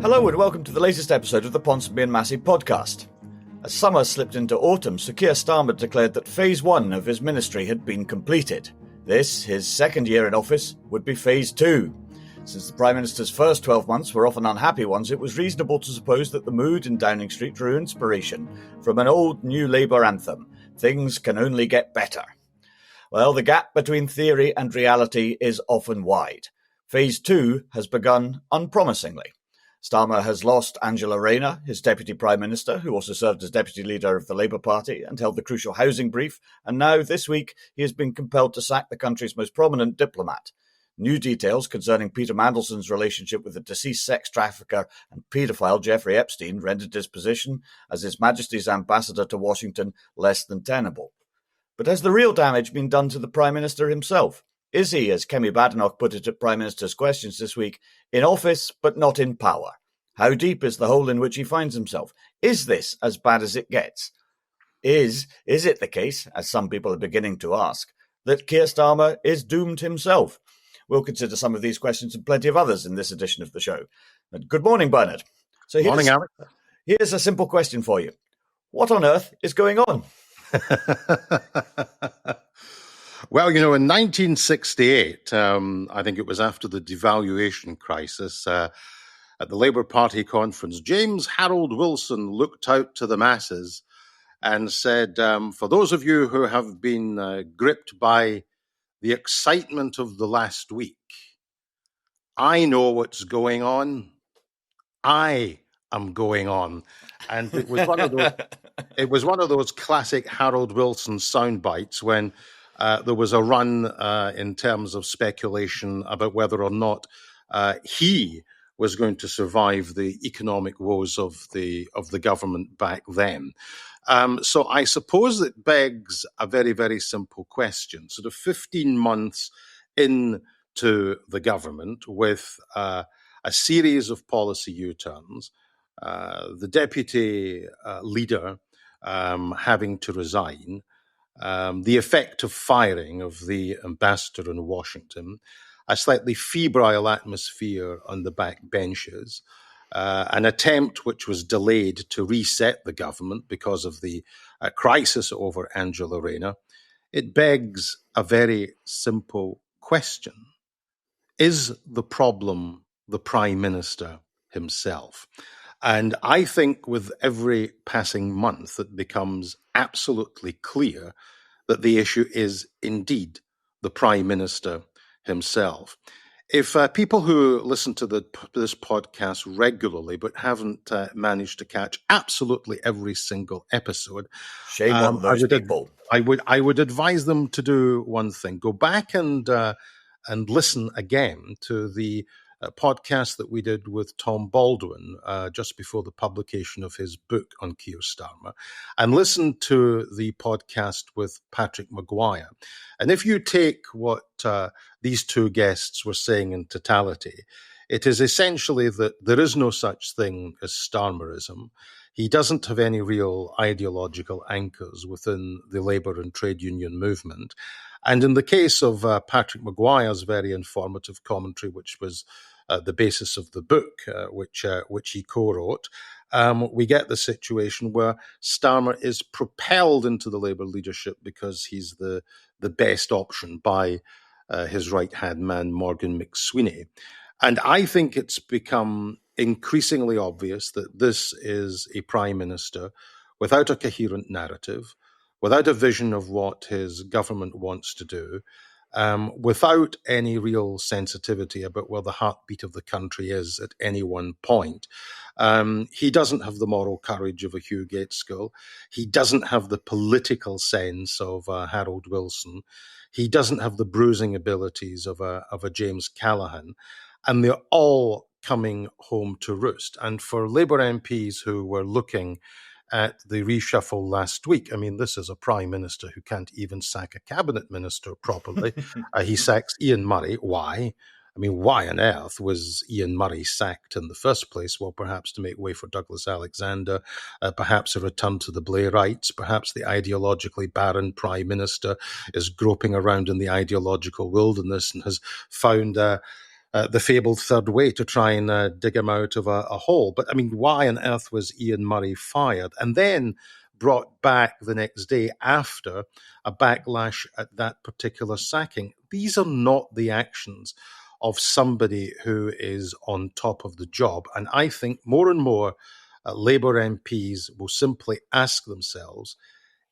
Hello and welcome to the latest episode of the Ponsonby and Massey podcast. As summer slipped into autumn, Sir Keir Starmer declared that Phase 1 of his ministry had been completed. This, his second year in office, would be Phase 2. Since the Prime Minister's first 12 months were often unhappy ones, it was reasonable to suppose that the mood in Downing Street drew inspiration from an old New Labour anthem, "Things can only get better." Well, the gap between theory and reality is often wide. Phase 2 has begun unpromisingly. Starmer has lost Angela Rayner, his Deputy Prime Minister, who also served as Deputy Leader of the Labour Party and held the crucial housing brief, and now, this week, he has been compelled to sack the country's most prominent diplomat. New details concerning Peter Mandelson's relationship with the deceased sex trafficker and paedophile Jeffrey Epstein rendered his position as His Majesty's ambassador to Washington less than tenable. But has the real damage been done to the Prime Minister himself? Is he, as Kemi Badenoch put it at Prime Minister's Questions this week, in office but not in power? How deep is the hole in which he finds himself? Is this as bad as it gets? Is it the case, as some people are beginning to ask, that Keir Starmer is doomed himself? We'll consider some of these questions and plenty of others in this edition of the show. And good morning, Bernard. Morning, Alex. Here's a simple question for you. What on earth is going on? Well, in 1968, I think it was after the devaluation crisis, at the Labour Party conference, James Harold Wilson looked out to the masses and said, for those of you who have been gripped by the excitement of the last week, I know what's going on. I am going on. And it was one of those classic Harold Wilson sound bites when there was a run in terms of speculation about whether or not he was going to survive the economic woes of the government back then. So I suppose it begs a very, very simple question. Sort of 15 months into the government with a series of policy U-turns, the deputy leader having to resign, the effect of firing of the ambassador in Washington, a slightly febrile atmosphere on the back benches, an attempt which was delayed to reset the government because of the crisis over Angela Rayner. It begs a very simple question. Is the problem the Prime Minister himself? And I think with every passing month, it becomes absolutely clear that the issue is indeed the Prime Minister himself. If people who listen to this podcast regularly but haven't managed to catch absolutely every single episode, shame on those people. I would advise them to do one thing: go back and listen again to the podcast that we did with Tom Baldwin just before the publication of his book on Keir Starmer, and listen to the podcast with Patrick Maguire. And if you take what these two guests were saying in totality, it is essentially that there is no such thing as Starmerism. He doesn't have any real ideological anchors within the labour and trade union movement. And in the case of Patrick Maguire's very informative commentary, which was the basis of the book, which he co-wrote, we get the situation where Starmer is propelled into the Labour leadership because he's the best option by his right-hand man, Morgan McSweeney. And I think it's become increasingly obvious that this is a Prime Minister without a coherent narrative, without a vision of what his government wants to do, without any real sensitivity about where the heartbeat of the country is at any one point. He doesn't have the moral courage of a Hugh Gaitskell. He doesn't have the political sense of Harold Wilson. He doesn't have the bruising abilities of a James Callaghan. And they're all coming home to roost. And for Labour MPs who were looking at the reshuffle last week, I mean, this is a Prime Minister who can't even sack a cabinet minister properly. He sacks Ian Murray. Why? I mean, why on earth was Ian Murray sacked in the first place? Well, perhaps to make way for Douglas Alexander, perhaps a return to the Blairites, perhaps the ideologically barren Prime Minister is groping around in the ideological wilderness and has found the fabled third way to try and dig him out of a hole. But I mean, why on earth was Ian Murray fired and then brought back the next day after a backlash at that particular sacking? These are not the actions of somebody who is on top of the job. And I think more and more Labour MPs will simply ask themselves,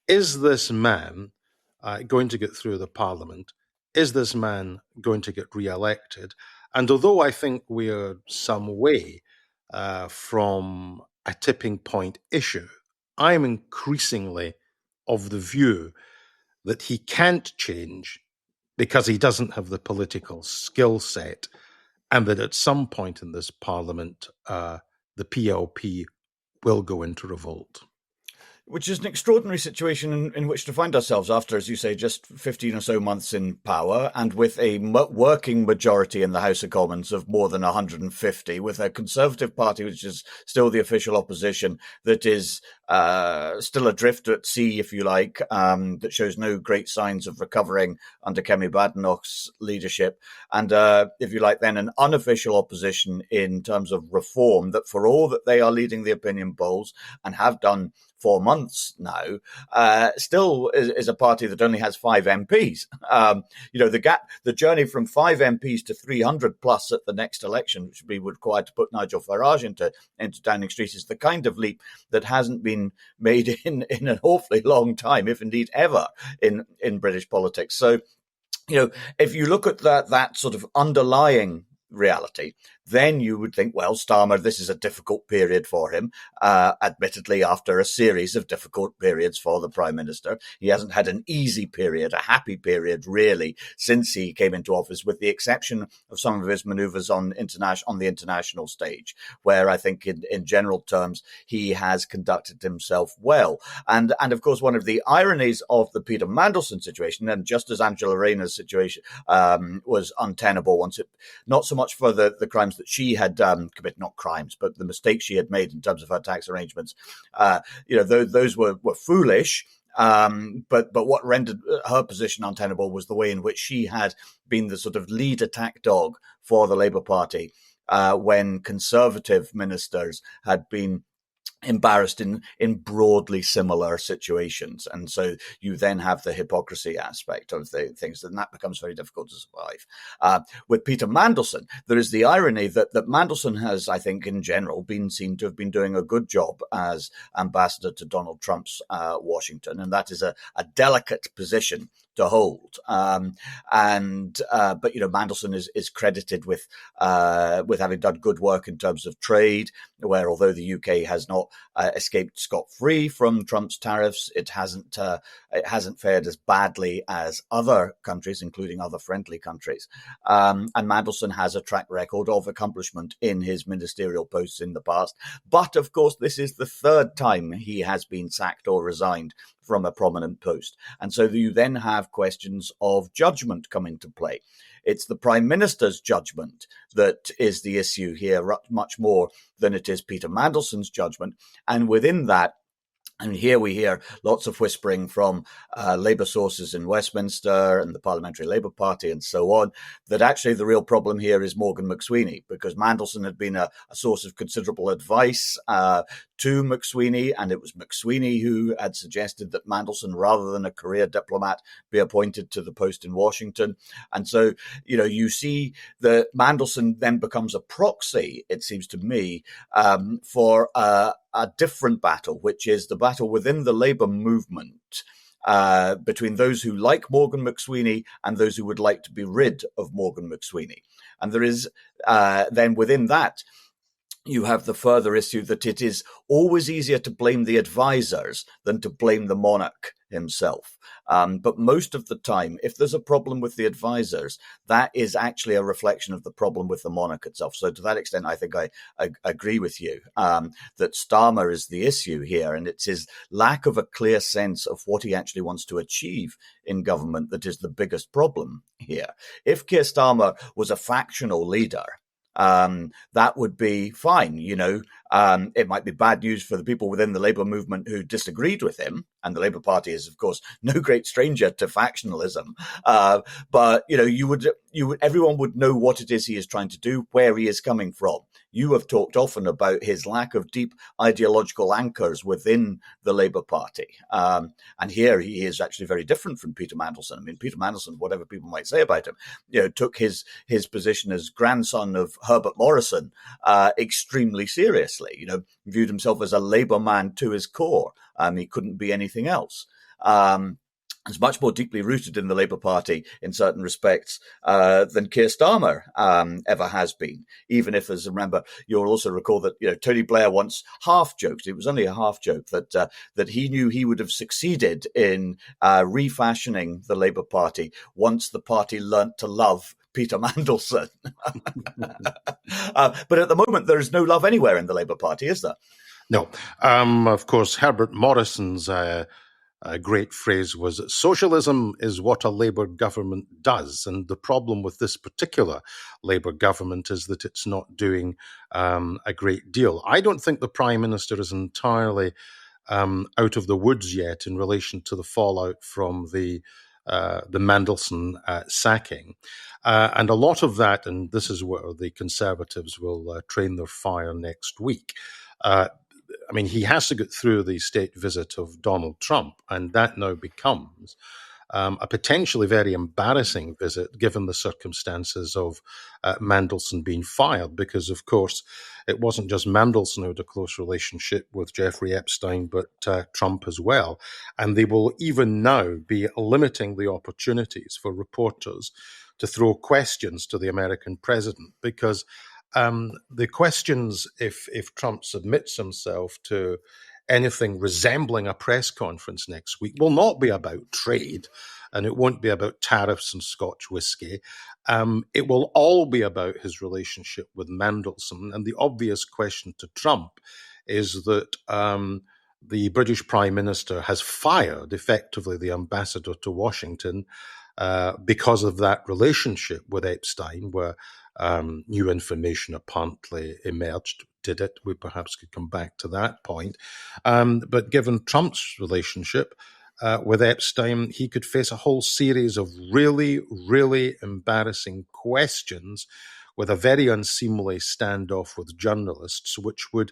is this man going to get through the Parliament? Is this man going to get re-elected? And although I think we are some way from a tipping point issue, I'm increasingly of the view that he can't change because he doesn't have the political skill set, and that at some point in this Parliament, the PLP will go into revolt. Which is an extraordinary situation in which to find ourselves after, as you say, just 15 or so months in power, and with a working majority in the House of Commons of more than 150, with a Conservative Party, which is still the official opposition, that is still adrift at sea, if you like, that shows no great signs of recovering under Kemi Badenoch's leadership, and, if you like, then an unofficial opposition in terms of reform that, for all that they are leading the opinion polls and have done 4 months now, still is a party that only has 5 MPs. The journey from 5 MPs to 300 plus at the next election, which would be required to put Nigel Farage into Downing Street, is the kind of leap that hasn't been made in an awfully long time, if indeed ever, in British politics. So, if you look at that sort of underlying reality, then you would think, well, Starmer, this is a difficult period for him, admittedly after a series of difficult periods for the Prime Minister. He hasn't had an easy period, a happy period, really, since he came into office, with the exception of some of his manoeuvres on the international stage, where I think in general terms, he has conducted himself well. And of course, one of the ironies of the Peter Mandelson situation, and just as Angela Rayner's situation was untenable once not so much for the crimes that she had committed, not crimes, but the mistakes she had made in terms of her tax arrangements. Those were foolish. But what rendered her position untenable was the way in which she had been the sort of lead attack dog for the Labour Party when Conservative ministers had been embarrassed in broadly similar situations. And so you then have the hypocrisy aspect of the things, and that becomes very difficult to survive. With Peter Mandelson, there is the irony that Mandelson has, I think, in general, been seen to have been doing a good job as ambassador to Donald Trump's Washington, and that is a delicate position to hold. But Mandelson is credited with having done good work in terms of trade, where although the UK has not escaped scot-free from Trump's tariffs, it hasn't fared as badly as other countries, including other friendly countries. And Mandelson has a track record of accomplishment in his ministerial posts in the past. But of course, this is the third time he has been sacked or resigned from a prominent post. And so you then have questions of judgment come into play. It's the Prime Minister's judgment that is the issue here, much more than it is Peter Mandelson's judgment. And within that, and here we hear lots of whispering from Labour sources in Westminster and the Parliamentary Labour Party and so on, that actually the real problem here is Morgan McSweeney, because Mandelson had been a source of considerable advice to McSweeney, and it was McSweeney who had suggested that Mandelson, rather than a career diplomat, be appointed to the post in Washington. And so, you see that Mandelson then becomes a proxy, it seems to me, for a different battle, which is the battle within the Labour movement between those who like Morgan McSweeney and those who would like to be rid of Morgan McSweeney. And there is then within that, you have the further issue that it is always easier to blame the advisors than to blame the monarch himself. But most of the time, if there's a problem with the advisors, that is actually a reflection of the problem with the monarch itself. So to that extent, I think I agree with you that Starmer is the issue here, and it's his lack of a clear sense of what he actually wants to achieve in government that is the biggest problem here. If Keir Starmer was a factional leader, that would be fine. It might be bad news for the people within the Labour movement who disagreed with him, And the Labour Party is, of course, no great stranger to factionalism. But everyone would know what it is he is trying to do, where he is coming from. You have talked often about his lack of deep ideological anchors within the Labour Party. And here he is actually very different from Peter Mandelson. I mean, Peter Mandelson, whatever people might say about him, took his position as grandson of Herbert Morrison extremely seriously. Viewed himself as a Labour man to his core. He couldn't be anything else. Is much more deeply rooted in the Labour Party in certain respects than Keir Starmer ever has been. Even if, as remember, you'll also recall that Tony Blair once half joked, it was only a half joke, that he knew he would have succeeded in refashioning the Labour Party once the party learnt to love Peter Mandelson. But at the moment, there is no love anywhere in the Labour Party, is there? No. Of course, Herbert Morrison's a great phrase was, socialism is what a Labour government does. And the problem with this particular Labour government is that it's not doing a great deal. I don't think the Prime Minister is entirely out of the woods yet in relation to the fallout from the Mandelson sacking. And a lot of that, and this is where the Conservatives will train their fire next week, he has to get through the state visit of Donald Trump, and that now becomes a potentially very embarrassing visit given the circumstances of Mandelson being fired, because, of course, it wasn't just Mandelson who had a close relationship with Jeffrey Epstein, but Trump as well. And they will even now be limiting the opportunities for reporters to throw questions to the American president, because the questions, if Trump submits himself to anything resembling a press conference next week, will not be about trade, and it won't be about tariffs and Scotch whiskey. It will all be about his relationship with Mandelson. And the obvious question to Trump is that the British Prime Minister has fired effectively the ambassador to Washington because of that relationship with Epstein, where new information apparently emerged. Did it? We perhaps could come back to that point. But given Trump's relationship with Epstein, he could face a whole series of really, really embarrassing questions with a very unseemly standoff with journalists, which would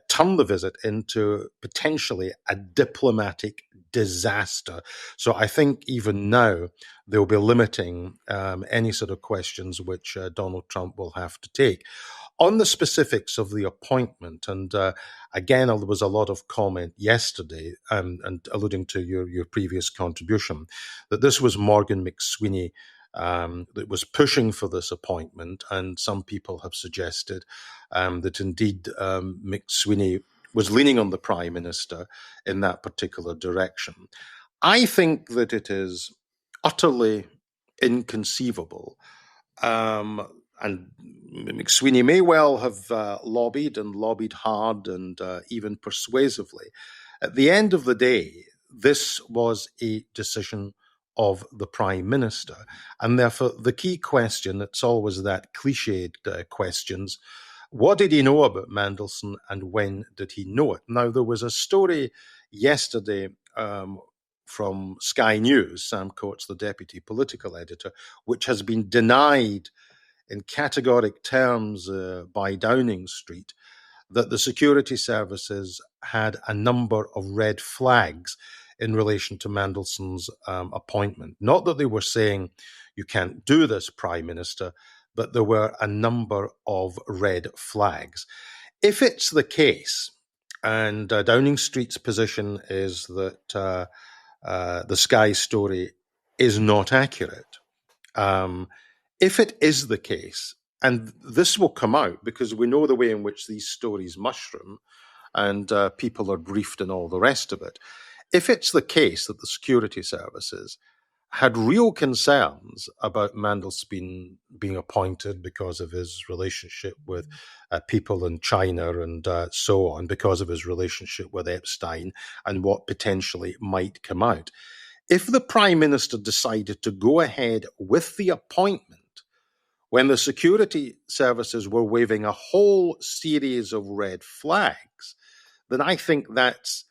turn the visit into potentially a diplomatic disaster. So I think even now they'll be limiting any sort of questions which Donald Trump will have to take. On the specifics of the appointment, and again, there was a lot of comment yesterday, and alluding to your previous contribution, that this was Morgan McSweeney that was pushing for this appointment, and some people have suggested that indeed McSweeney was leaning on the Prime Minister in that particular direction. I think that it is utterly inconceivable, and McSweeney may well have lobbied hard and even persuasively. At the end of the day, this was a decision of the Prime Minister. And therefore, the key question, it's always that cliched questions, what did he know about Mandelson and when did he know it? Now, there was a story yesterday from Sky News, Sam Coates, the deputy political editor, which has been denied in categoric terms by Downing Street, that the security services had a number of red flags in relation to Mandelson's appointment. Not that they were saying, you can't do this, Prime Minister, but there were a number of red flags. If it's the case, and Downing Street's position is that the Sky story is not accurate, if it is the case, and this will come out because we know the way in which these stories mushroom and people are briefed and all the rest of it, if it's the case that the security services had real concerns about Mandelson being appointed because of his relationship with people in China and so on, because of his relationship with Epstein and what potentially might come out, if the Prime Minister decided to go ahead with the appointment when the security services were waving a whole series of red flags, then I think that's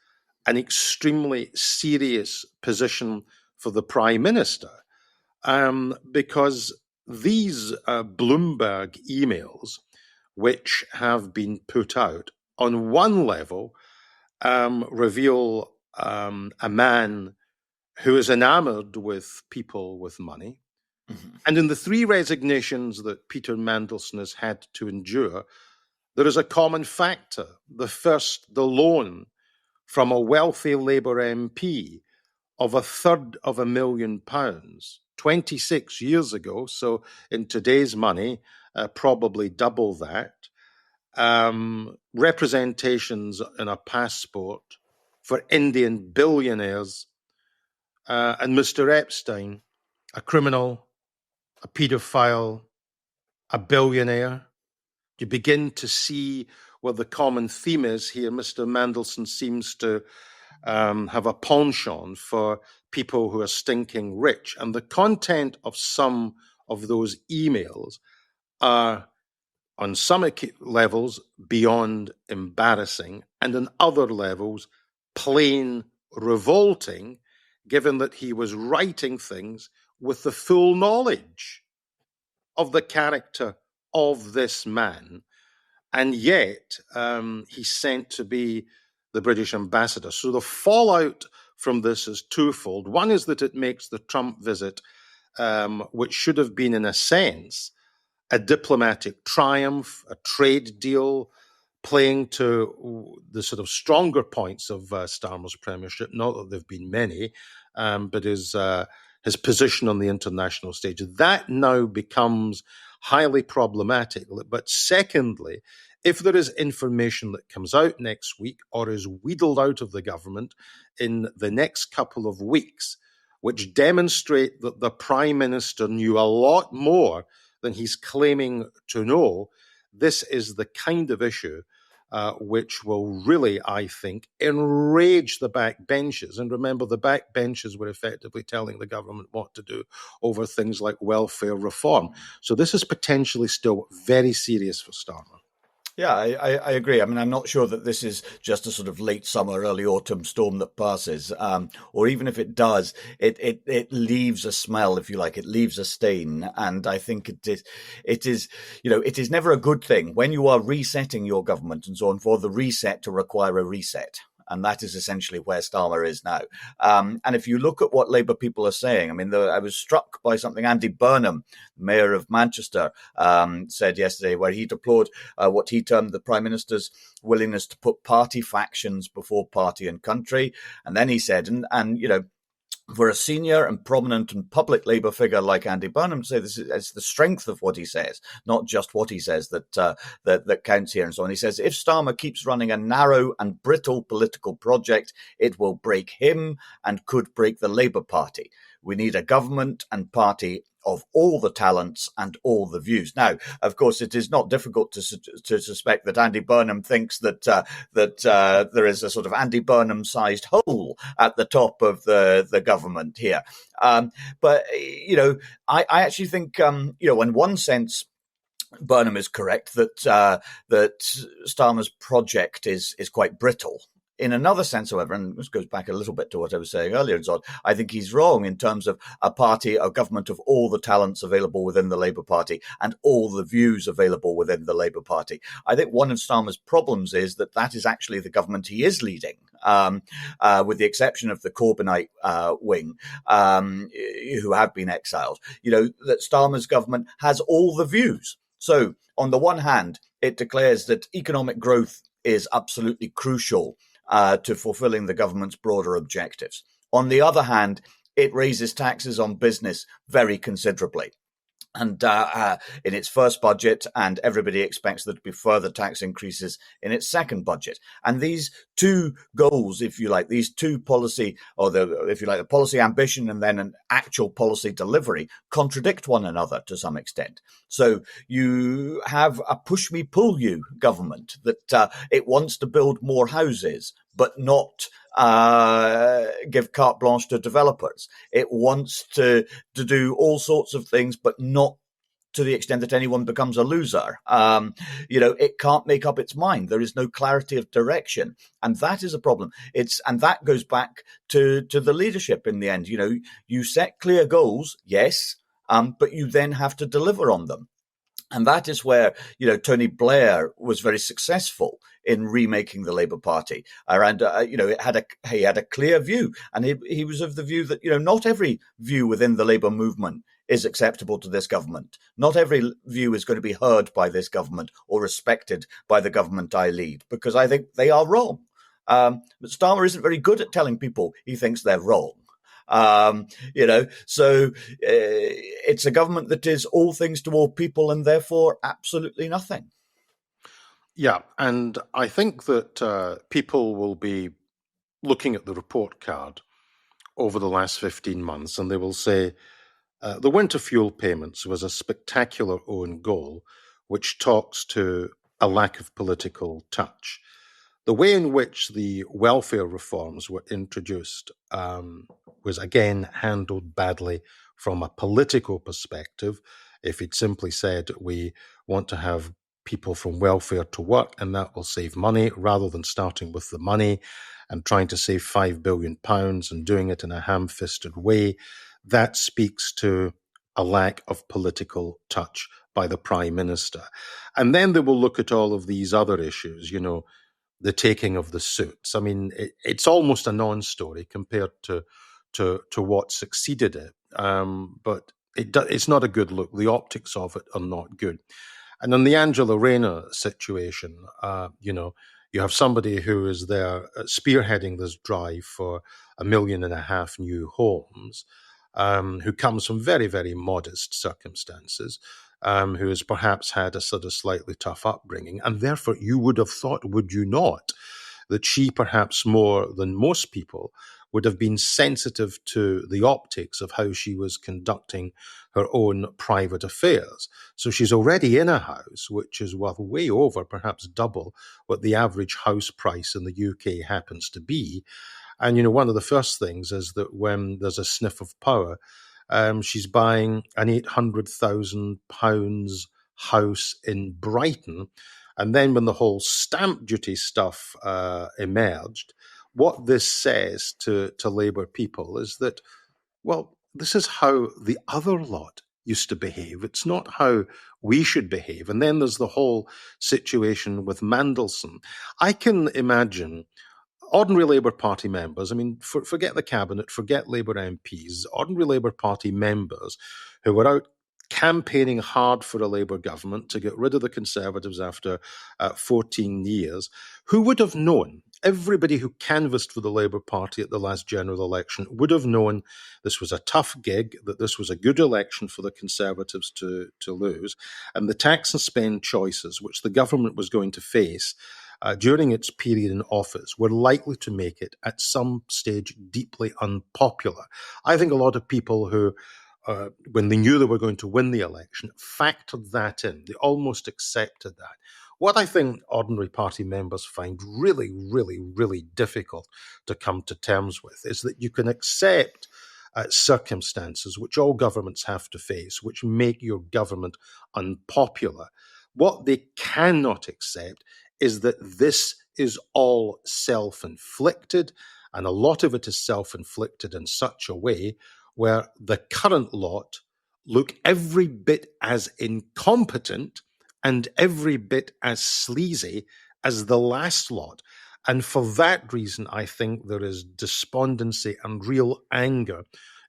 an extremely serious position for the Prime Minister, because these Bloomberg emails, which have been put out, on one level reveal a man who is enamored with people with money. Mm-hmm. And in the three resignations that Peter Mandelson has had to endure, there is a common factor. The first, the loan from a wealthy Labour MP of £250,000 26 years ago. So in today's money, probably double that. Representations in a passport for Indian billionaires, and Mr. Epstein, a criminal, a paedophile, a billionaire. You begin to see what the common theme is here. Mr. Mandelson seems to have a penchant for people who are stinking rich. And the content of some of those emails are, on some levels, beyond embarrassing, and on other levels, plain revolting, given that he was writing things with the full knowledge of the character of this man. And yet he's sent to be the British ambassador. So the fallout from this is twofold. One is that it makes the Trump visit, which should have been, in a sense, a diplomatic triumph, a trade deal, playing to the sort of stronger points of Starmer's premiership, not that there have been many, but his position on the international stage. That now becomes highly problematic. But secondly, if there is information that comes out next week or is wheedled out of the government in the next couple of weeks, which demonstrate that the Prime Minister knew a lot more than he's claiming to know, this is the kind of issue which will really, I think, enrage the backbenchers. And remember, the backbenchers were effectively telling the government what to do over things like welfare reform. So this is potentially still very serious for Starmer. Yeah, I agree. I mean, I'm not sure that this is just a sort of late summer, early autumn storm that passes, or even if it does, it leaves a smell, if you like. It leaves a stain, and I think it is, it is never a good thing when you are resetting your government and so on for the reset to require a reset. And that is essentially where Starmer is now. And if you look at what Labour people are saying, I mean, I was struck by something Andy Burnham, Mayor of Manchester, said yesterday, where he deplored what he termed the Prime Minister's willingness to put party factions before party and country. And then he said, and for a senior and prominent and public Labour figure like Andy Burnham to say this is the strength of what he says, not just what he says that counts here and so on. He says, if Starmer keeps running a narrow and brittle political project, it will break him and could break the Labour Party. We need a government and party of all the talents and all the views. Now, of course, it is not difficult to suspect that Andy Burnham thinks that there is a sort of Andy Burnham-sized hole at the top of the government here. But I actually think, in one sense, Burnham is correct that Starmer's project is quite brittle. In another sense, however, and this goes back a little bit to what I was saying earlier, Zod, I think he's wrong in terms of a government of all the talents available within the Labour Party and all the views available within the Labour Party. I think one of Starmer's problems is that is actually the government he is leading, with the exception of the Corbynite wing, who have been exiled. That Starmer's government has all the views. So, on the one hand, it declares that economic growth is absolutely crucial to fulfilling the government's broader objectives. On the other hand, it raises taxes on business very considerably. And in its first budget, and everybody expects there to be further tax increases in its second budget. And these two goals, if you like, these two policy, or the policy ambition and then an actual policy delivery, contradict one another to some extent. So you have a push me, pull you government that it wants to build more houses, but not give carte blanche to developers. It wants to do all sorts of things, but not to the extent that anyone becomes a loser. It can't make up its mind. There is no clarity of direction. And that is a problem. And that goes back to the leadership in the end. You set clear goals, yes, but you then have to deliver on them. And that is where, Tony Blair was very successful in remaking the Labour Party. He had a clear view, and he was of the view that, not every view within the Labour movement is acceptable to this government. Not every view is going to be heard by this government or respected by the government I lead, because I think they are wrong. But Starmer isn't very good at telling people he thinks they're wrong. So it's a government that is all things to all people and therefore absolutely nothing. Yeah, and I think that people will be looking at the report card over the last 15 months and they will say the winter fuel payments was a spectacular own goal, which talks to a lack of political touch. The way in which the welfare reforms were introduced was again handled badly from a political perspective. If he'd simply said, we want to have people from welfare to work and that will save money, rather than starting with the money and trying to save £5 billion and doing it in a ham-fisted way, that speaks to a lack of political touch by the Prime Minister. And then they will look at all of these other issues, the taking of the suits. I mean, it's almost a non-story compared to what succeeded it. But it's not a good look. The optics of it are not good. And in the Angela Rayner situation, you have somebody who is there spearheading this drive for 1.5 million new homes, who comes from very, very modest circumstances, who has perhaps had a sort of slightly tough upbringing. And therefore, you would have thought, would you not, that she perhaps more than most people would have been sensitive to the optics of how she was conducting her own private affairs. So she's already in a house which is worth way over, perhaps double, what the average house price in the UK happens to be. And, one of the first things is that when there's a sniff of power, she's buying an £800,000 house in Brighton. And then when the whole stamp duty stuff emerged, what this says to Labour people is that, well, this is how the other lot used to behave. It's not how we should behave. And then there's the whole situation with Mandelson. I can imagine ordinary Labour Party members, I mean, forget the cabinet, forget Labour MPs, ordinary Labour Party members who were out campaigning hard for a Labour government to get rid of the Conservatives after 14 years, who would have known, everybody who canvassed for the Labour Party at the last general election would have known this was a tough gig, that this was a good election for the Conservatives to lose, and the tax and spend choices which the government was going to face during its period in office were likely to make it at some stage deeply unpopular. I think a lot of people who, when they knew they were going to win the election, factored that in. They almost accepted that. What I think ordinary party members find really, really, really difficult to come to terms with is that you can accept circumstances which all governments have to face, which make your government unpopular. What they cannot accept is that this is all self-inflicted, and a lot of it is self-inflicted in such a way where the current lot look every bit as incompetent and every bit as sleazy as the last lot. And for that reason, I think there is despondency and real anger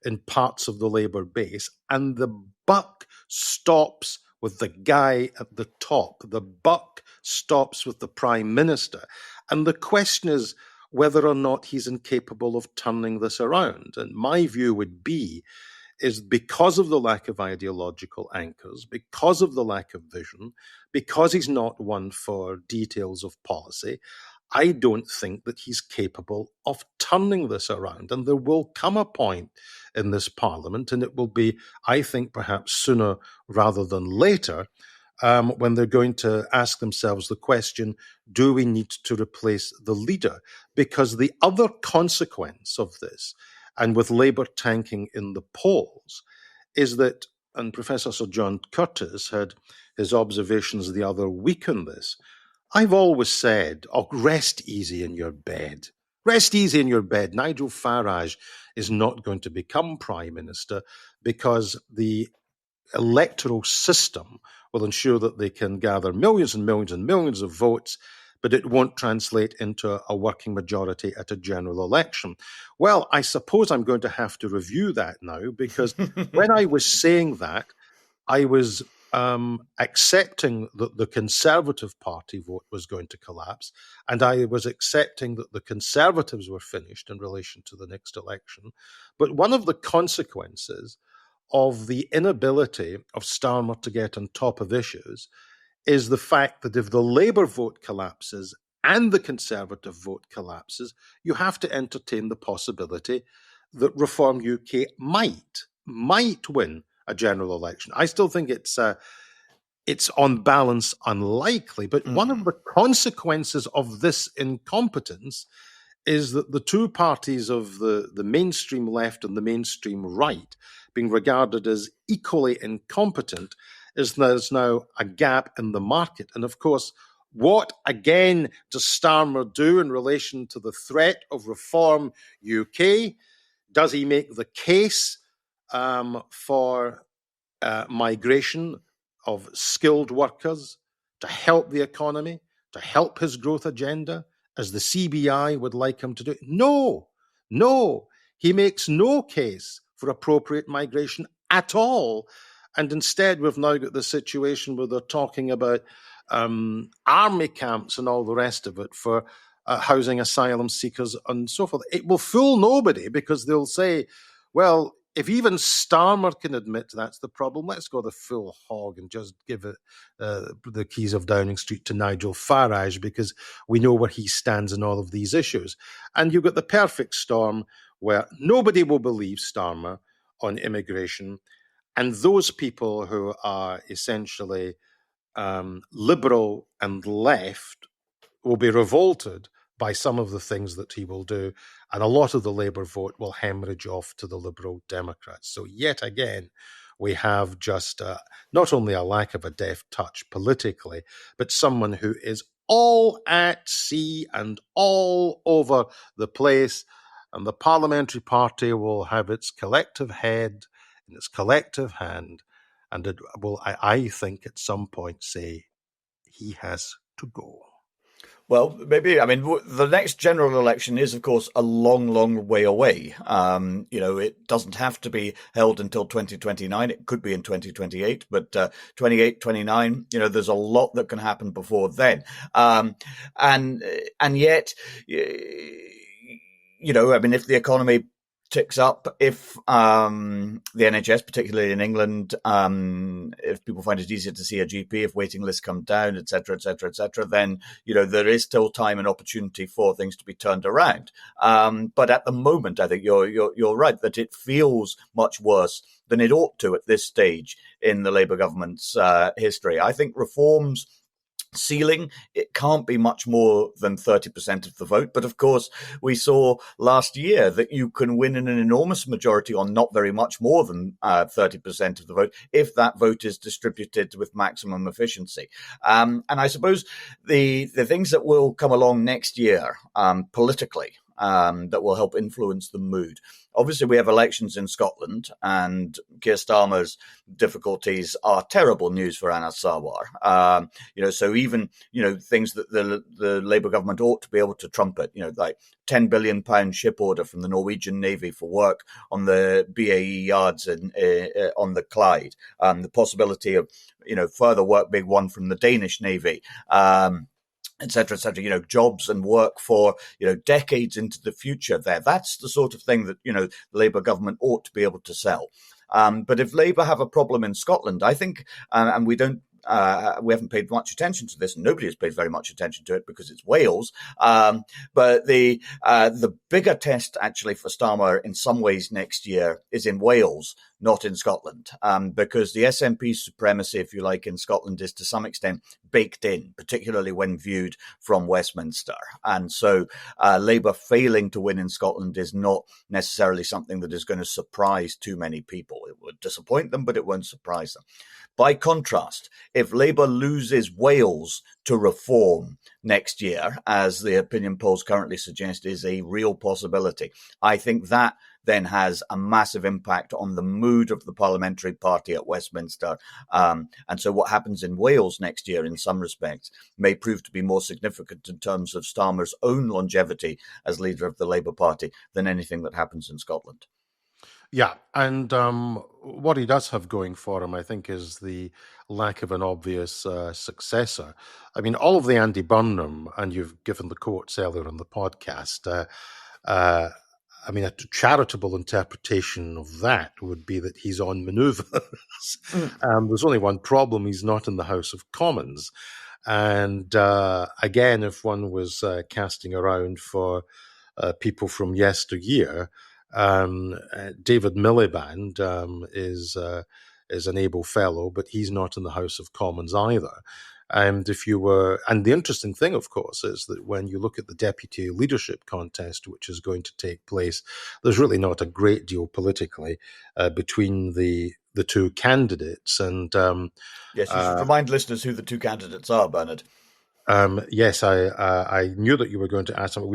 in parts of the Labour base, and the buck stops with the guy at the top. The buck stops with the Prime Minister. And the question is whether or not he's incapable of turning this around. And my view would be, is because of the lack of ideological anchors, because of the lack of vision, because he's not one for details of policy, I don't think that he's capable of turning this around. And there will come a point in this Parliament, and it will be, I think, perhaps sooner rather than later, when they're going to ask themselves the question, do we need to replace the leader? Because the other consequence of this, and with Labour tanking in the polls, is that and Professor Sir John Curtis had his observations the other week on this. I've always said, oh, rest easy in your bed. Rest easy in your bed. Nigel Farage is not going to become Prime Minister because the electoral system will ensure that they can gather millions and millions and millions of votes, but it won't translate into a working majority at a general election. Well, I suppose I'm going to have to review that now, because when I was saying that, I was accepting that the Conservative Party vote was going to collapse, and I was accepting that the Conservatives were finished in relation to the next election. But one of the consequences of the inability of Starmer to get on top of issues is the fact that if the Labour vote collapses and the Conservative vote collapses, you have to entertain the possibility that Reform UK might win a general election. I still think it's on balance unlikely, but one of the consequences of this incompetence is that the two parties of the mainstream left and the mainstream right being regarded as equally incompetent is there's now a gap in the market. And of course, what again does Starmer do in relation to the threat of Reform UK? Does he make the case for migration of skilled workers to help the economy, to help his growth agenda, as the CBI would like him to do? No, he makes no case for appropriate migration at all. And instead, we've now got the situation where they're talking about army camps and all the rest of it for housing asylum seekers and so forth. It will fool nobody, because they'll say, well, if even Starmer can admit that's the problem, let's go the full hog and just give it the keys of Downing Street to Nigel Farage, because we know where he stands in all of these issues. And you've got the perfect storm where nobody will believe Starmer on immigration, and those people who are essentially liberal and left will be revolted by some of the things that he will do, and a lot of the Labour vote will hemorrhage off to the Liberal Democrats. So yet again, we have just not only a lack of a deft touch politically, but someone who is all at sea and all over the place, and the Parliamentary Party will have its collective head in its collective hand, and it will, I think, at some point say he has to go. Well, maybe. I mean, the next general election is, of course, a long, long way away. It doesn't have to be held until 2029. It could be in 2028, but 28, 29, there's a lot that can happen before then. And yet, if the economy ticks up, if the NHS, particularly in England, if people find it easier to see a GP, if waiting lists come down, et cetera, then, there is still time and opportunity for things to be turned around. But at the moment, I think you're right that it feels much worse than it ought to at this stage in the Labour government's history. I think reforms ceiling, it can't be much more than 30% of the vote. But of course, we saw last year that you can win in an enormous majority on not very much more than 30% of the vote if that vote is distributed with maximum efficiency. And I suppose the things that will come along next year politically, that will help influence the mood. Obviously, we have elections in Scotland, and Keir Starmer's difficulties are terrible news for Anas Sarwar. So even, things that the Labour government ought to be able to trumpet, like £10 billion ship order from the Norwegian Navy for work on the BAE yards on the Clyde, the possibility of, further work being won from the Danish Navy, et cetera, jobs and work for, decades into the future there. That's the sort of thing that, the Labour government ought to be able to sell. But if Labour have a problem in Scotland, I think, and we don't we haven't paid much attention to this, and nobody has paid very much attention to it because it's Wales. But the bigger test actually for Starmer in some ways next year is in Wales, not in Scotland, because the SNP's supremacy, if you like, in Scotland is to some extent baked in, particularly when viewed from Westminster. And so Labour failing to win in Scotland is not necessarily something that is going to surprise too many people. It would disappoint them, but it won't surprise them. By contrast, if Labour loses Wales to reform next year, as the opinion polls currently suggest is a real possibility, I think that then has a massive impact on the mood of the parliamentary party at Westminster. And so what happens in Wales next year, in some respects, may prove to be more significant in terms of Starmer's own longevity as leader of the Labour Party than anything that happens in Scotland. Yeah, and what he does have going for him, I think, is the lack of an obvious successor. I mean, all of the Andy Burnham, and you've given the quotes earlier on the podcast, I mean, a charitable interpretation of that would be that he's on manoeuvres. There's only one problem: he's not in the House of Commons. And again, if one was casting around for people from yesteryear, David Miliband is an able fellow, but he's not in the House of Commons either. And the interesting thing, of course, is that when you look at the deputy leadership contest, which is going to take place, there's really not a great deal politically between the two candidates. And yes, you should remind listeners who the two candidates are, Bernard. Yes, I knew that you were going to ask something.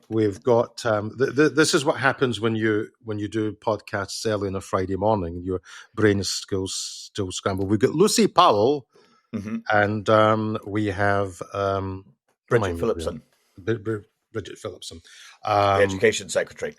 This is what happens when you do podcasts early on a Friday morning. Your brain is still scrambled. We've got Lucy Powell, and we have Bridget Phillipson. Bridget Phillipson, Education Secretary,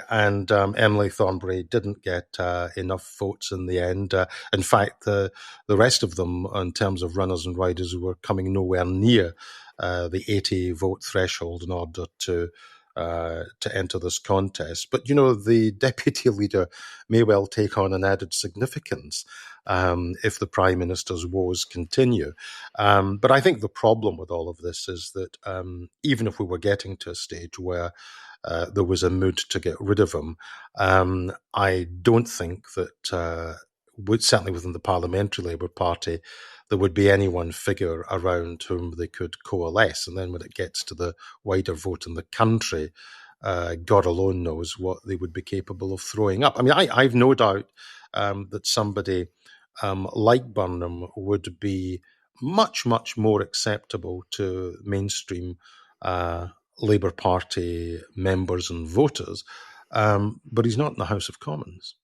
and Emily Thornberry didn't get enough votes in the end. In fact, the rest of them, in terms of runners and riders, were coming nowhere near the 80 vote threshold in order to enter this contest. But, the deputy leader may well take on an added significance if the Prime Minister's woes continue. But I think the problem with all of this is that even if we were getting to a stage where there was a mood to get rid of him, I don't think that, certainly within the Parliamentary Labour Party, there would be any one figure around whom they could coalesce. And then when it gets to the wider vote in the country, God alone knows what they would be capable of throwing up. I mean, I've no doubt that somebody like Burnham would be much, much more acceptable to mainstream Labour Party members and voters, but he's not in the House of Commons.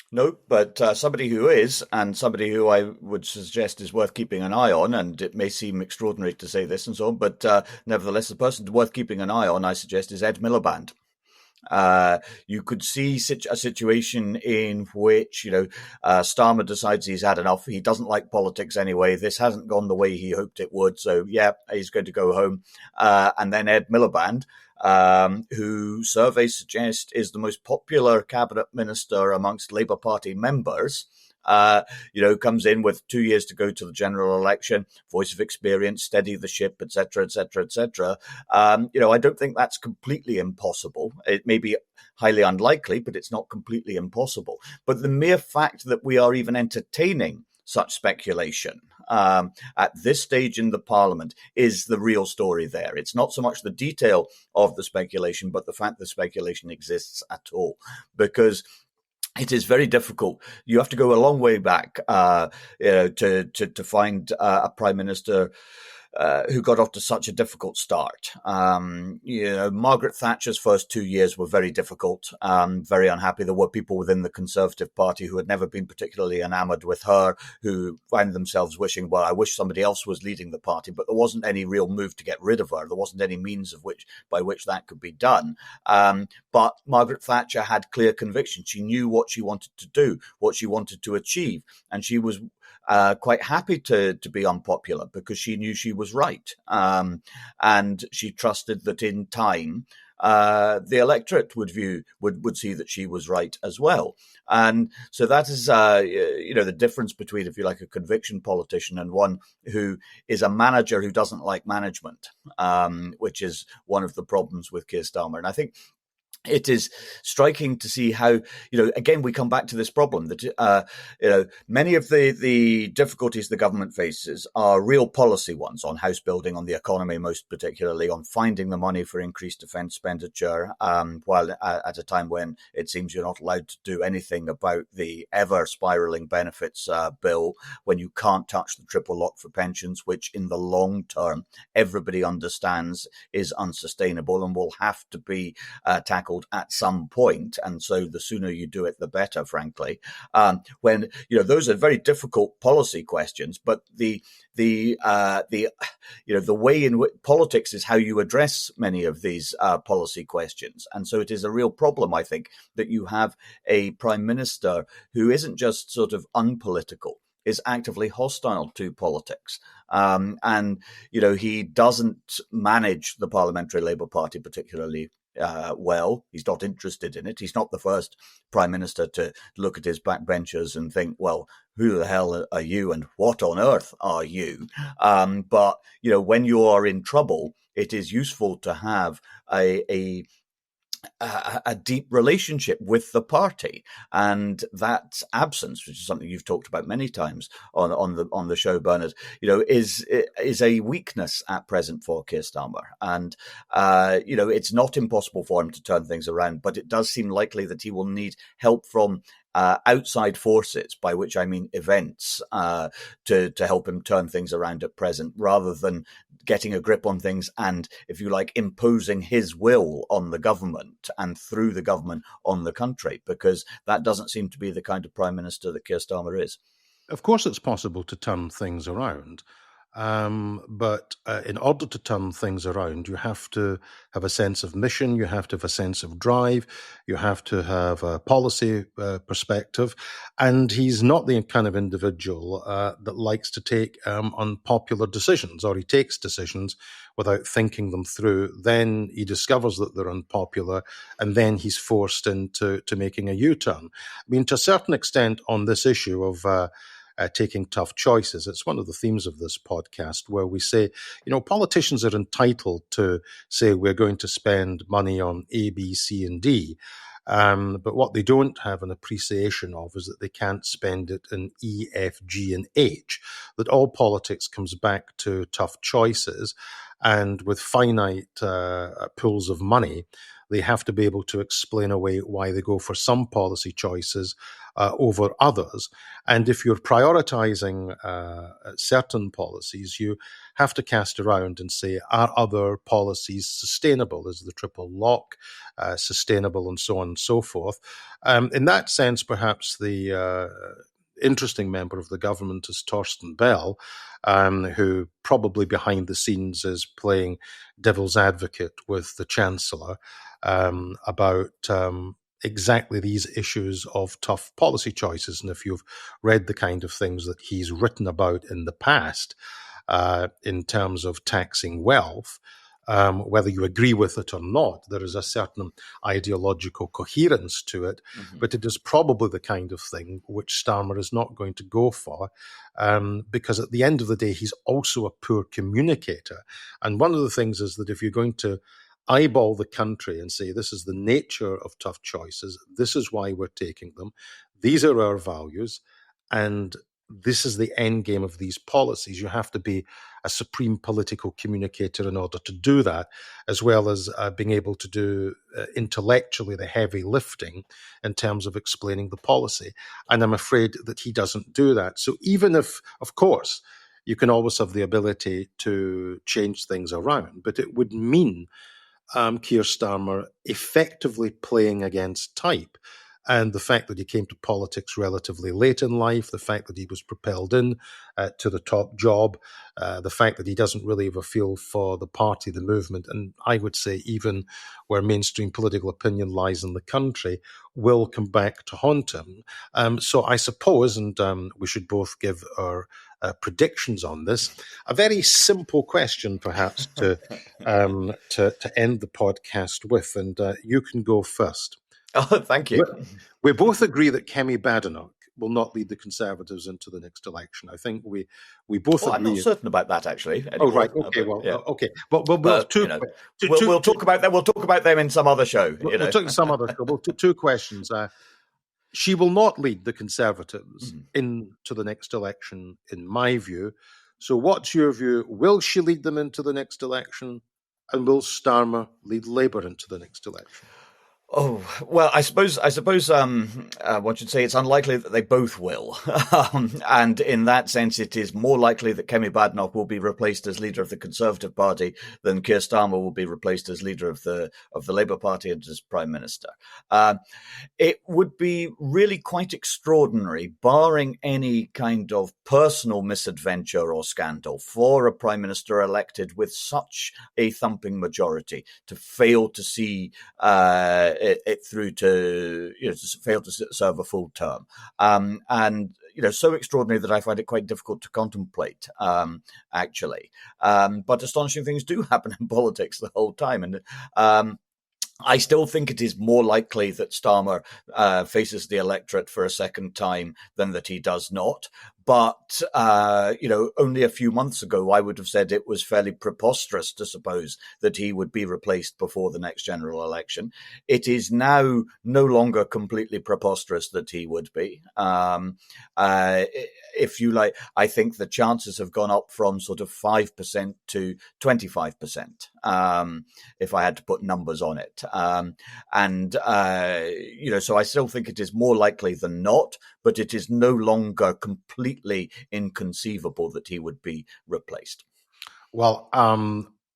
No, but somebody who is, and somebody who I would suggest is worth keeping an eye on, and it may seem extraordinary to say this and so on, but nevertheless, the person worth keeping an eye on, I suggest, is Ed Miliband. You could see a situation in which, Starmer decides he's had enough. He doesn't like politics anyway. This hasn't gone the way he hoped it would. So, yeah, he's going to go home. And then Ed Miliband, who surveys suggest is the most popular cabinet minister amongst Labour Party members, comes in with 2 years to go to the general election, voice of experience, steady the ship, etc., etc., etc. I don't think that's completely impossible. It may be highly unlikely, but it's not completely impossible. But the mere fact that we are even entertaining such speculation at this stage in the Parliament is the real story there. It's not so much the detail of the speculation, but the fact that speculation exists at all, because it is very difficult. You have to go a long way back, to find a prime minister who got off to such a difficult start. Margaret Thatcher's first 2 years were very difficult, very unhappy. There were people within the Conservative Party who had never been particularly enamoured with her, who found themselves wishing, well, I wish somebody else was leading the party, but there wasn't any real move to get rid of her. There wasn't any means by which that could be done. But Margaret Thatcher had clear conviction. She knew what she wanted to do, what she wanted to achieve, and she was quite happy to be unpopular because she knew she was right. And she trusted that in time, the electorate would see that she was right as well. And so that is, the difference between, if you like, a conviction politician and one who is a manager who doesn't like management, which is one of the problems with Keir Starmer. And I think it is striking to see how, again, we come back to this problem that, many of the difficulties the government faces are real policy ones on house building, on the economy, most particularly on finding the money for increased defence expenditure, while at a time when it seems you're not allowed to do anything about the ever spiralling benefits bill, when you can't touch the triple lock for pensions, which in the long term, everybody understands is unsustainable and will have to be tackled at some point, and so the sooner you do it, the better. Frankly, when those are very difficult policy questions, but the way in which politics is how you address many of these policy questions, and so it is a real problem, I think, that you have a prime minister who isn't just sort of unpolitical, is actively hostile to politics. And he doesn't manage the Parliamentary Labour Party particularly well. He's not interested in it. He's not the first prime minister to look at his backbenchers and think, well, who the hell are you and what on earth are you? But when you are in trouble, it is useful to have a deep relationship with the party, and that absence, which is something you've talked about many times on the show, Bernard, is a weakness at present for Keir Starmer, and it's not impossible for him to turn things around, but it does seem likely that he will need help from outside forces, by which I mean events, to help him turn things around at present, rather than getting a grip on things and, if you like, imposing his will on the government and through the government on the country, because that doesn't seem to be the kind of prime minister that Keir Starmer is. Of course, it's possible to turn things around. But in order to turn things around, you have to have a sense of mission, you have to have a sense of drive, you have to have a policy perspective. And he's not the kind of individual that likes to take unpopular decisions, or he takes decisions without thinking them through. Then he discovers that they're unpopular, and then he's forced into making a U-turn. I mean, to a certain extent on this issue of taking tough choices. It's one of the themes of this podcast, where we say, politicians are entitled to say we're going to spend money on A, B, C, and D. But what they don't have an appreciation of is that they can't spend it in E, F, G, and H. That all politics comes back to tough choices, and with finite pools of money, they have to be able to explain away why they go for some policy choices over others. And if you're prioritizing certain policies, you have to cast around and say, are other policies sustainable? Is the triple lock sustainable, and so on and so forth? In that sense, perhaps the interesting member of the government is Torsten Bell, who probably behind the scenes is playing devil's advocate with the Chancellor about exactly these issues of tough policy choices. And if you've read the kind of things that he's written about in the past in terms of taxing wealth, whether you agree with it or not, there is a certain ideological coherence to it, but it is probably the kind of thing which Starmer is not going to go for, because at the end of the day, he's also a poor communicator. And one of the things is that if you're going to eyeball the country and say, this is the nature of tough choices, this is why we're taking them, these are our values, and this is the end game of these policies, you have to be a supreme political communicator in order to do that, as well as being able to do intellectually the heavy lifting in terms of explaining the policy. And I'm afraid that he doesn't do that. So even if, of course, you can always have the ability to change things around, but it would mean Keir Starmer effectively playing against type. And the fact that he came to politics relatively late in life, the fact that he was propelled in to the top job, the fact that he doesn't really have a feel for the party, the movement, and I would say even where mainstream political opinion lies in the country, will come back to haunt him. So I suppose, and we should both give our predictions on this. A very simple question, perhaps, to end the podcast with, and you can go first. Oh, thank you. We both agree that Kemi Badenoch will not lead the Conservatives into the next election. I think we both agree. I'm not certain about that, actually. Anymore. Oh, right. Okay. Okay. But we'll talk about that. We'll talk about them in some other show. We'll talk some other show. Well, two questions. She will not lead the Conservatives into the next election, in my view. So, what's your view? Will she lead them into the next election, and will Starmer lead Labour into the next election? Oh, well, I suppose one should say it's unlikely that they both will. And in that sense, it is more likely that Kemi Badenoch will be replaced as leader of the Conservative Party than Keir Starmer will be replaced as leader of the Labour Party and as Prime Minister. It would be really quite extraordinary, barring any kind of personal misadventure or scandal, for a Prime Minister elected with such a thumping majority to fail to see it through to fail to serve a full term, and so extraordinary that I find it quite difficult to contemplate. Actually, but astonishing things do happen in politics the whole time, and I still think it is more likely that Starmer faces the electorate for a second time than that he does not. But, only a few months ago, I would have said it was fairly preposterous to suppose that he would be replaced before the next general election. It is now no longer completely preposterous that he would be. If you like, I think the chances have gone up from sort of 5% to 25%, if I had to put numbers on it. So I still think it is more likely than not, but it is no longer completely inconceivable that he would be replaced. Well,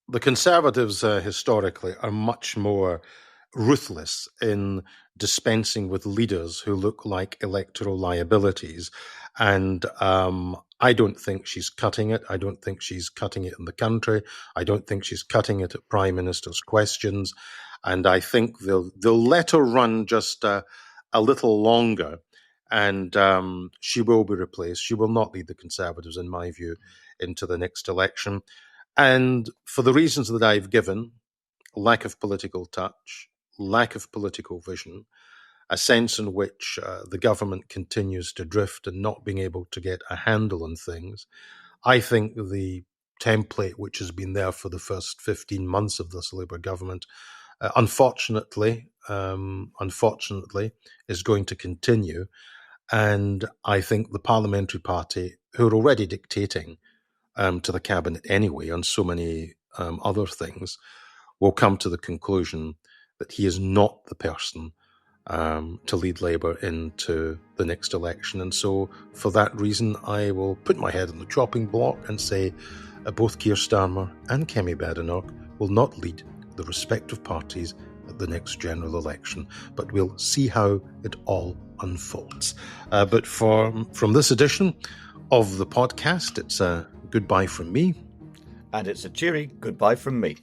the Conservatives historically are much more ruthless in dispensing with leaders who look like electoral liabilities. And I don't think she's cutting it. I don't think she's cutting it in the country. I don't think she's cutting it at Prime Minister's questions. And I think they'll let her run just a little longer. And she will be replaced. She will not lead the Conservatives, in my view, into the next election. And for the reasons that I've given, lack of political touch, lack of political vision, a sense in which the government continues to drift and not being able to get a handle on things, I think the template which has been there for the first 15 months of this Labour government, unfortunately, is going to continue. And I think the Parliamentary Party, who are already dictating to the Cabinet anyway on so many other things, will come to the conclusion that he is not the person to lead Labour into the next election. And so for that reason, I will put my head on the chopping block and say both Keir Starmer and Kemi Badenoch will not lead the respective parties at the next general election. But we'll see how it all unfolds. But from this edition of the podcast, it's a goodbye from me. And it's a cheery goodbye from me.